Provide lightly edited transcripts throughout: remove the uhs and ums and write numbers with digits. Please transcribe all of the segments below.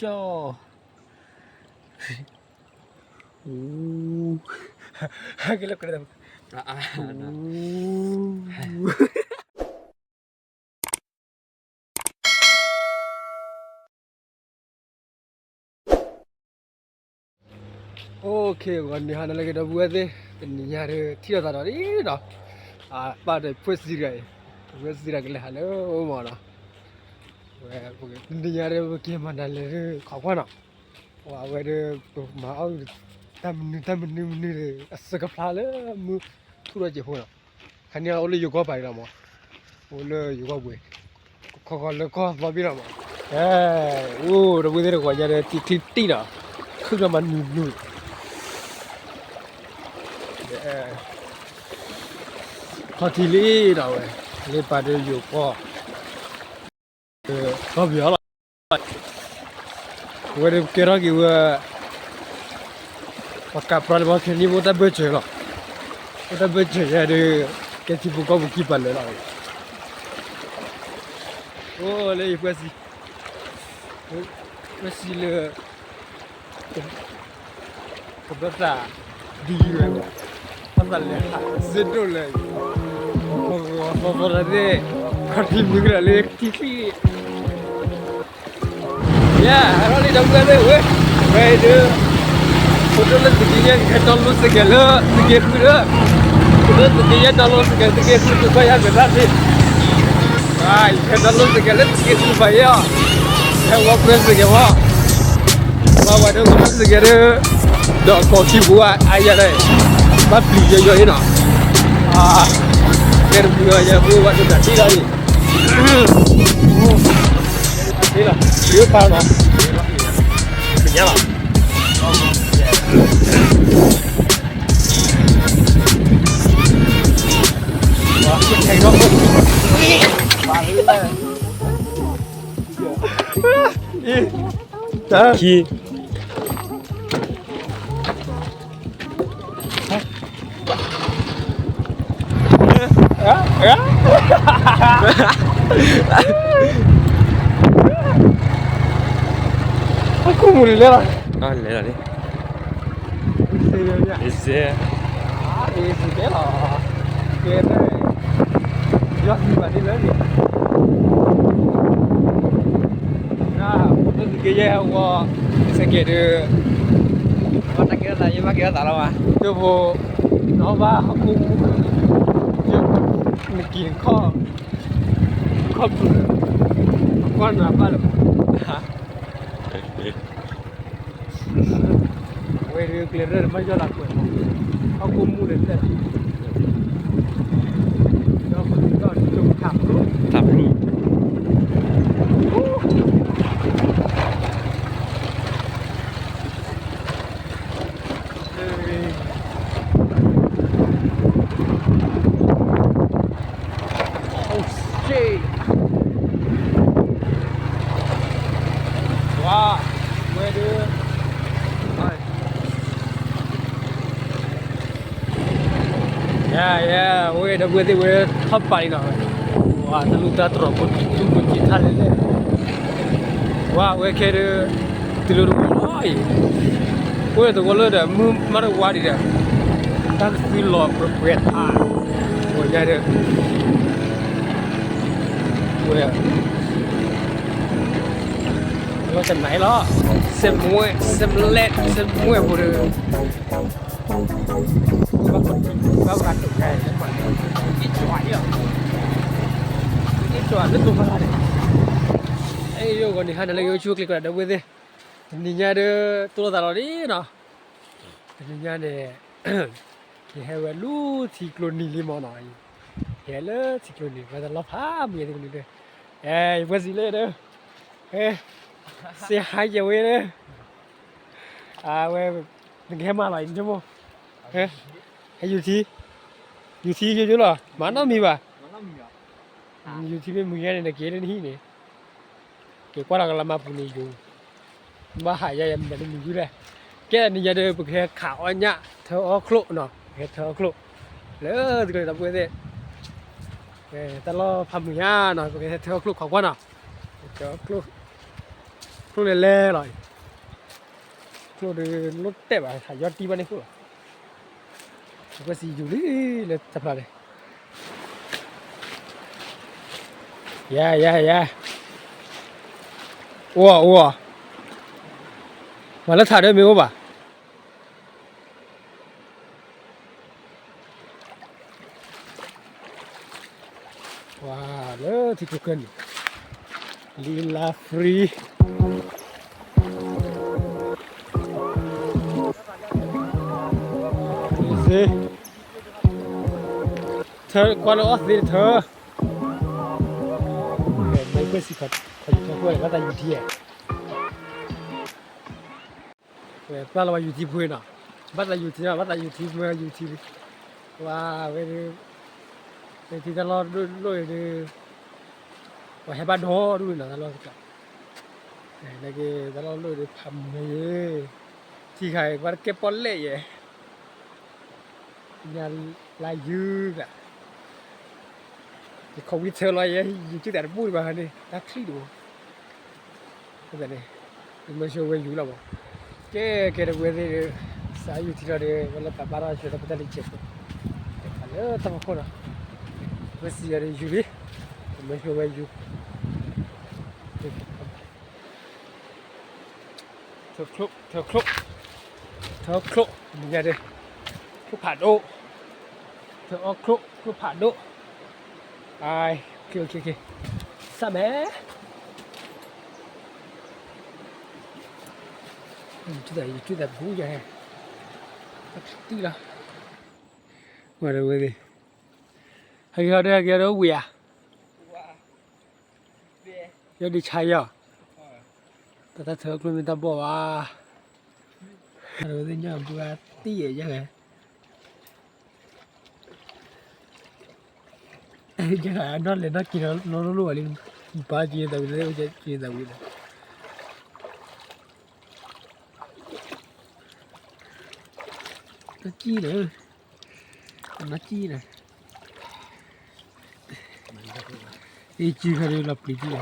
จ้าโอ้กี่ลูกกระดมโอเควันนี้ฮะนั่นแหละก็บัวเดเป็นนิยาเรื่องที่เราตอนนี้เนาะป่าเด็กพูดสิไรพูดสิไรกันเลยฮัลโหลมาเนาะเว้ยพวกนิยาเรื่องเกี่ยมันนั่นเลยขอบคุณเนาะว่าเว้ยเรื่องมาเอาทำมันเลยสักพลาเลยมือทุเรศญี่ปุ่นเนาะคันนี้เราเลยอยู่ก็ไปแล้วมั้งโอ้เลยอยู่ก็เว้ยขอเลยก็มาบินแล้วมั้งโอ้เราพูดเรื่องว่าจะได้ที่เนาะคือกับมันนู่นพอทีนี้เราเลยไปดูอยู่ก็เบียร์ละวันนี้เกิดอะไรวะปากกาปลาบ้าแค่นี้มันจะเบื่อเฉยหรอมันจะเบื่อเฉยอะดิแค่ที่พวกเขาบุกไปเลยล่ะโอ้เลยเพื่อนสิเพื่อนสิเลยผมก็จะดีเลยว่ะทำอะไรเสร็จเลย Favorit kaki mungkin lek TV. Ya, kalau di dalam ada, weh itu, foto le sekinya kita lu segala, segala, kita sekinya dalam segala itu bayar berapa? Kita lu segala itu bayar. Yang wapres segala, waduh kita segala, dah kopi buat ayah deh, mas beli je ini. Terbuka aja buat tu dah tidak ni. Tidak, dia panas. Menyala. Wah, kayak apa? Dah. Ki. Aku mulai lah. Lera ni. Isi lah. Isi lah. Kira. Jual ni mana ni? Nah, itu kaya awak sekira. Awak tak kira lagi, mak kira tak lawa. Tu bu, awak akuกินข้อก้อนมาบ้างหรือฮะเว้ยเรื่องเกลือเรื่องไม่ยอมหลักเลยเขาคุมมูเลยแต่แล้วก็จุ่มขับรูYa, weh dah buat weh apa ini nak? Wah, terlalu dah terobot kita le. Wah, weh kira telur oi. Weh tu kalau dah mana wadi dah. Tak silo berbuat weh jadi. Weh. Lo chân này lo. Semua boleh. Bao gạt được cái mà ít xoài à, ít xoài rất tốt mà ấy yêu còn thì hai đứa lấy yêu chuột lấy còn đâu biết gì thì nhà đứa tôi là đi nó thì nhà này thì hay là lú thì clone đi mà nói hay là thì clone và là phá bia thì clone đấy cái gì lên đó xe hai giờ về đấy về đừng nghe mà lại chứ không hayอยู่ที่เยอะๆหรอมันต้องมีป่ะอยู่ที่เป็นมือเนี่ยนะเกณฑ์นี่เนี่ยเกี่ยวกับเรามาปุ่นอยู่มาหายายมันเป็นมืออยู่เลยแกนี่จะเดินไปแค่ขาวอันเนี้ยเธอเอาคลุเนาะแค่เธอเอาคลุแล้วก็เลยทำกันเนี่ยแต่เราทำมือเนาะแค่เธอเอาคลุขาวกว่าเนาะเธอเอาคลุ ครูเล่ๆหน่อยครูเดินรถเตะไปถ่ายยอดตีบ้านนี่ครูก็สีอยู่เลยจับเลยyeah wowมาแล้วถ่ายด้วยมั้ยวะว้าแล้วที่ทุกคนลีลาฟรีสิเธอควาลอสเธอไม่เพื่อสิครับเขาจะช่วยว่าแต่อยู่ที่บ้านเราอยู่ที่พื้นอ่ะบ้านเราอยู่ที่บ้านเราอยู่ที่เมืองอยู่ที่ว้าเว้ยที่ตลอดด้วยว่าให้บ้านโหด้วยนะตลอดกันนี่ก็ตลอดด้วยทำเลยที่ใครบ้านเก็บปอนเล่ยงานลายยืดอ่ะที่เขาวิเทอร์ลอยอยู่ที่แต่พูดมาเนี่ยนักที่ดูก็เนี่ยมันช่วยอยู่แล้วบ่แกเดี๋ยวเวทีสายอยู่ที่เราเนี่ยวันละ8 12ช่วยตั้งแต่เจ็บแล้วตั้งคนอ่ะเวทีอะไรอยู่ดิมันช่วยอยู่เธอคลุกมึงไงดิคลุกผ่านโอเธอเอาคลุกผ่านโอไอ้โอเคสามจุดไหนผู้ใหญ่ตีละมาดูดิให้เขาได้กี่ตัววิ่งเดี๋ยวดิใช่ย่อแต่เธอคุณมีตาบอว่าดูดิเนี่ยบัวตียังไงยังไงนอนเลยนะกินนอนรู้อะไรบ้าจีนดาวเลยว่าจีนดาวเลยนักจีนเลยนักจีนเลยไอ้จีนเขาเรียกลับปีจีน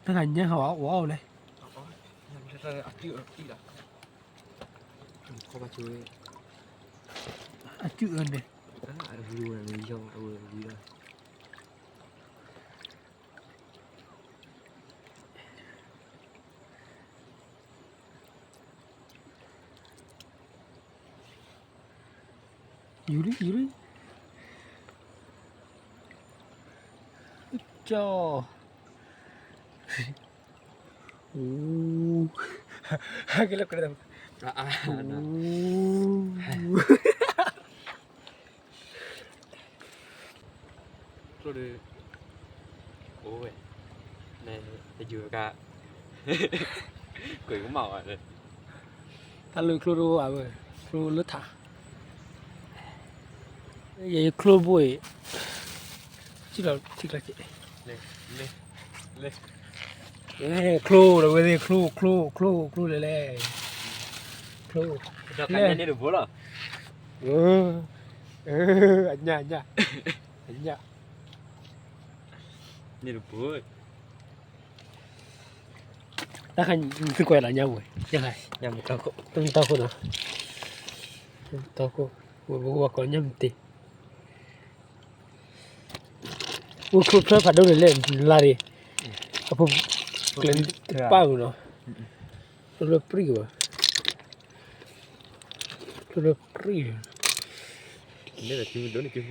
ถ้าใครเนี่ยเขาว้าวเลยเขามาช่วยจุดเลยดูเลยมีช่องดูเลยอยู่ดิจ้าโอ้ฮักเลยก็ได้ก็เลยโอ้ยในจะอยู่กับ鬼cũng màu rồi ถ้าลุยครูรู้อ่ะเว้ยครูลึกถ่าอย่าครูบุยที่เราจีlên ครูเราเว้ยครูเลยครู cho cá nhân đi được bố rồi อันเนี้ยđi được bố ถ้าใครคือกวยหลังยังเว้ยยังไง nhầm tao cũng ต้องตาคนอ่ะตาคนว่าก่อนยังตีว่าครูเพื่อผัดด้วยเล่นลาดิอะผมเล่นป้ากูเนาะตัวปรีวะตัวปรี đây là chưa đó là chưa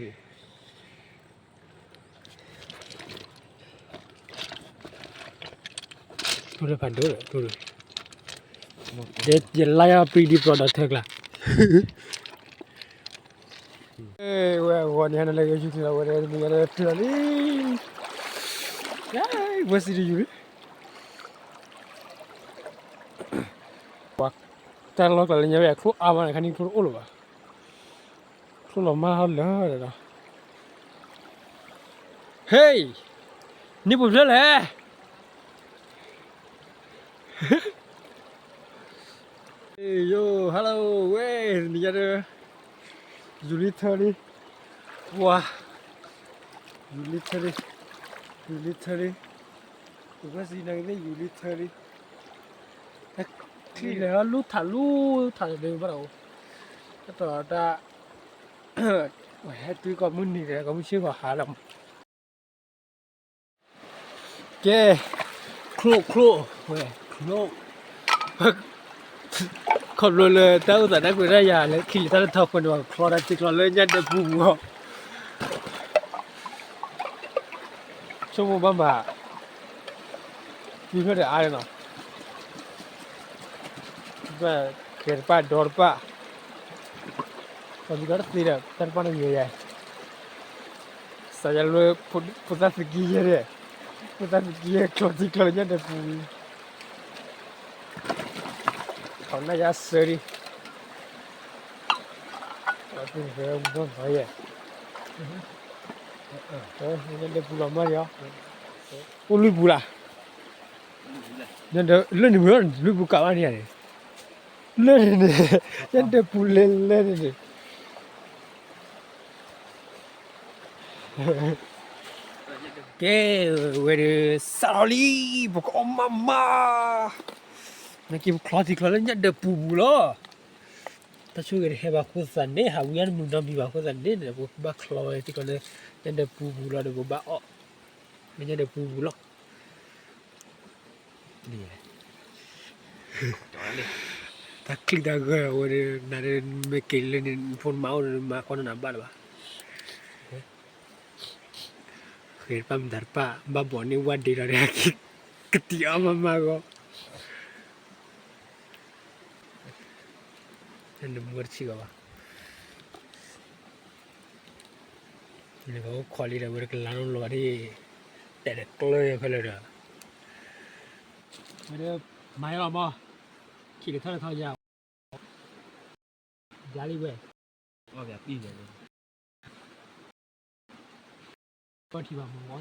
ตัวผัดด้วยตัวเดี๋ยวไล่เอาปรีดีโปรดักต์เถอะล่ะวันนี้นั่นเลยก็อยู่ที่เราวันนี้มีอะไรที่เราเนี่ยวัดสิริอยู่วักแต่เราก็เลยยังแบบครูอามันคันนี้ครูโอ้หรอวะครูเรามาเขาเลยนะเฮ้ยนี่ผมเชื่อเลยเฮ้ยโย่ฮัลโหลเว้ยนี่จะเด้ออยู่ที่เธอนี่ว้า military ဘယ်စီနိုင်တဲ့ military ခလီလေလူထားတယ်ဘာလို့တော့ဒါဟဲ့တူကမနေတယ်ကမရှိပါဟာလားကဲခရိုဝဲခရိုခေါ်လို့တောက်တာကွရရလေခီတာထောက်ခွန်းတော့ခရိုတာတိကလည်းညတဲ့ဘူးဟောချုံမမဒီဖက်တဲ့အားရနော်ဘယ်ကေပါဒေါ်ပါဒီကတော့သေးတယ်တန်ပန်းရရဆရာလိုပူတာစကီရယ်ပူတာစကီရကလောဒီကလောညတဲ့ဘူးခေါင်းရစရီအခုဘယ်တော့ဘာရဲ့ညတဲ့ဘူးလာမရဦးလူဘူးလားညတဲ့လွတ်နေမလို့လူဘူးကပါနေရတယ်လွတ်နေညတဲ့ဘူးလဲနေကဲဝယ်ဆာလီဘကမမနကိဘခလာတီကလည်းညတဲ့ပူဘူးလားတချို့ကဟဲ့ဘာခုစနေဟာဝီယန်မူနဘီဘာခုစနေတယ်ဘခလာတီကလည်းညတဲ့ပူဘူးလားတော့ဘာအော်ညတဲ့ပူဘူးလားนี่Chọn đi. ta click da ga wore na de me kele ni phone ma ma kono na ba ba khair pam dar pa ba boni wa de ra ki ketia mama ko and murchi ga ba ni ko kholi da wore la no lo ba de de klo ye phele da wore mai lo mo ki de tha ya giá đi về Qua việc đi rồi. con chỉ bảo một món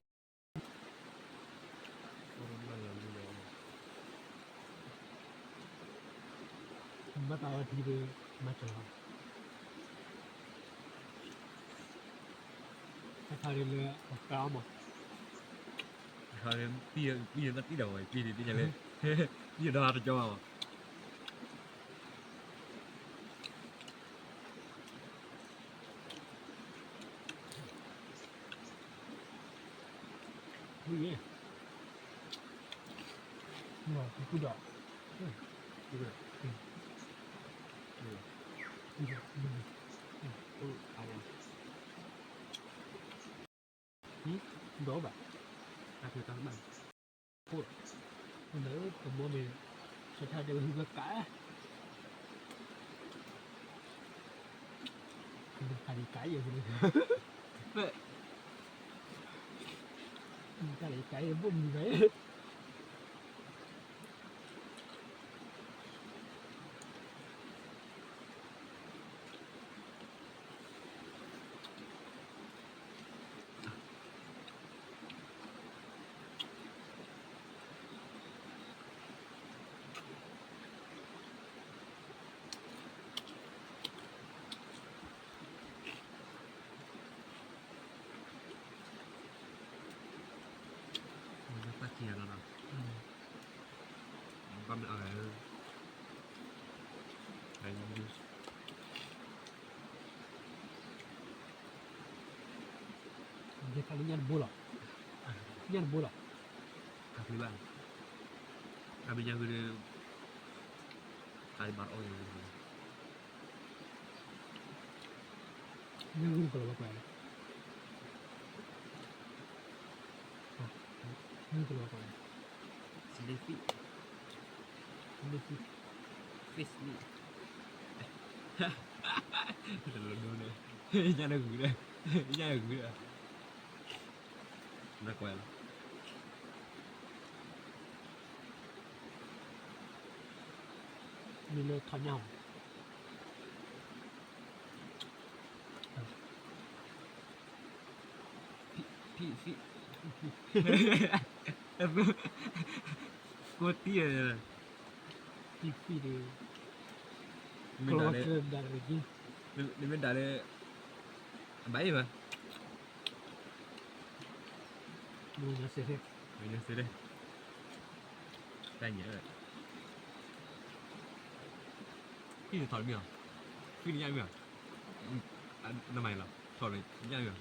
bắt đầu thì về mặt trời thay đi lừa cao mà Thôi bây giờ nó tí đầu rồi, đi thì đi nhà lên. Bây giờ đo cho mà. vui ghê ngọt thì cứ đỏ đổ bạn thì tao bạn ôi nếu tụi mua mình sẽ thay đều hư cả thay đi cái gì vậy cái này cái bùm vậy Kia nó nào. Con ở đây như dia kali nyan bola cà phê bạn. À bây giờ người tay bắt ôi nyan kalau apa ya nyan kalau apa ya Sleepy fish ni. Terlalu dulu deh. Jangan gue deh. Jangan gue deh. Udah kuel. ni lo thằng nhau Pi. Cô tia rồi. TV đi Mình kalau đã đấy. dari lagi Mình đã đấy. Bấy mà. ดูนะเสร็จเลย ไม่ได้ซื้อเลยได้เยอะพี่ถอดเมียพี่นี่ยังเมียอันทำไมล่ะถอดเลยยังเมีย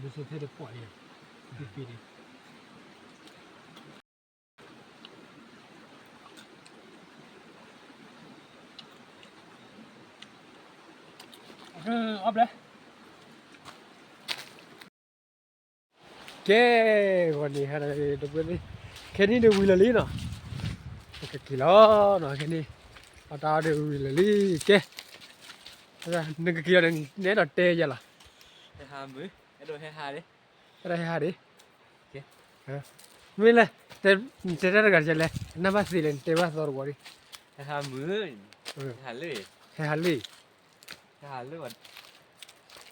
ดูเสร็จเลยปล่อยเลยปีนี้เอาเลยแกวันนี้ฮะเราดูไปเลยแค่นี้เดี๋ยววิลลี่เนาะก็กิโลเนาะแค่นี้เอาตาเดี๋ยววิลลี่แกนึกกิโลเนี่ยเราเตะยังล่ะ ให้หามือให้โดนให้หาดิ อะไรฮะดิไม่เลยแต่เสร็จแล้วกันจะเลยน้ำมันสีเลนเทวะสอร์วอรี ให้หามือหาเลย เฮ้ยฮัลลี่ หาเลยวัน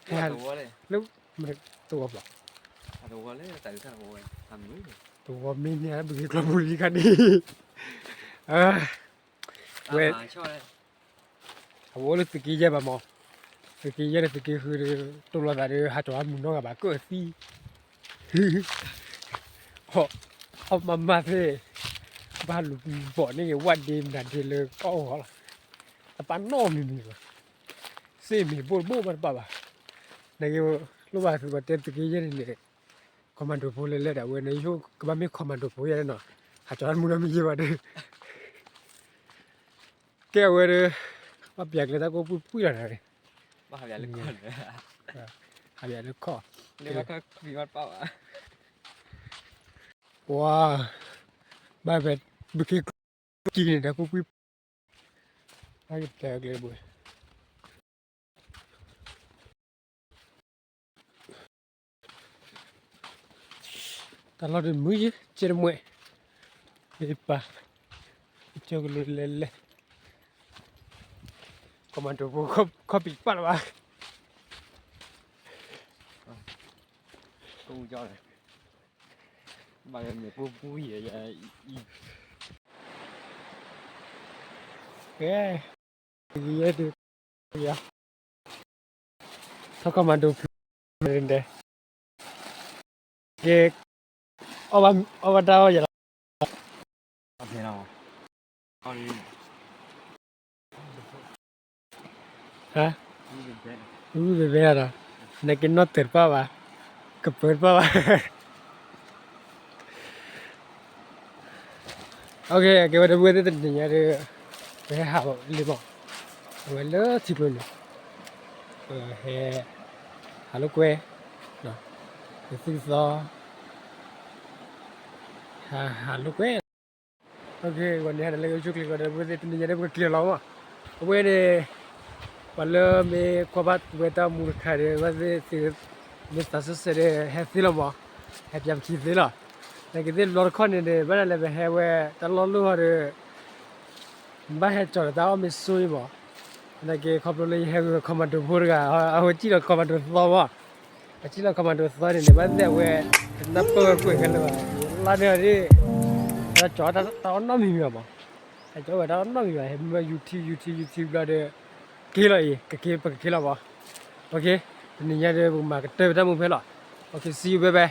ให้หา ตัวเลย แล้วมันตัวเปล่า หาตัวเลยแต่ถ้าโวยหามือ ตัวมีเนี่ยบุกกลบุรีกันดีเว้ย ชอบเลย เอาวัวลูกสกีเยอะป่ะมอสกีเยอะสกีคือตัวเราแต่หาตัวมุนน้องกับบ้าก็สิเอามาเท่บ้านลูกบ่อนี่วัดดีมดันทีเลยก็หัวละแต่ปานน้องนี่วะเสียมีบูบูมันป่ะในque lu va a bater tu que ya ni comando pole le da we ne yo ka ba mi comando po ya no ha cha mu na mi je ba de ke we de ba pya ke da ko pu ya da de บ้าหาเลยก่อน ha ya le kho เรียกว่าก็มีวัดเป้าอ่ะ wa ba be bu ke ki ni da ko pu ha ya pya ke le bu ta lo de mu je che de mu e pa che ko le comando po ko pi pa la ba กูยอดเลยบางอย่างเนี่ยปูเหี้ยอย่าอี ke ye de ya ta comando de ke over da ya โอเคเราเอาดิ ha นี่เป็นแค่ ve ya da na que no te pa ba que per pa ba okay que va de puede de niña de ha ba le ba we le ti lo le he hello que no this is hello que okayวันนี้เราจะคลิกกันไปที่นี่จะได้ไปเคลียร์แล้วอ่ะเว้ยเนี่ยวันละมีความบัดเวทมูลค่าเนี่ยว่าจะสิ่งมีสารสกัดเฮฟิลล์มั้งเฮฟยามคิดเลยล่ะแต่ก็เดี๋ยวลอร์คอนเนี่ยบ้านเราเป็นเฮเวแต่ลอร์ลูฮาร์บ้านเฮจอร์ดาวมีซุยมั้งแต่ก็ขบวนเลยเฮเวคอมมานโดพูดกันเอาจีนคอมมานโดซ้อมอ่ะจีนคอมมานโดซ้อมเนี่ยบ้านเดเวนับเปิดคุยกันเลยว่าลาเนี่ยดิเราจอดตอนนั้นมีมั้งไอ้จอดตอนนั้นมีมั้งเห็นมั้ยยูทูบแล้วเดกี่เลยกี่ปะกี่ละวะโอเคนี่ยังเดี๋ยวมาเติมเต็มมือเพลละโอเค see you bye bye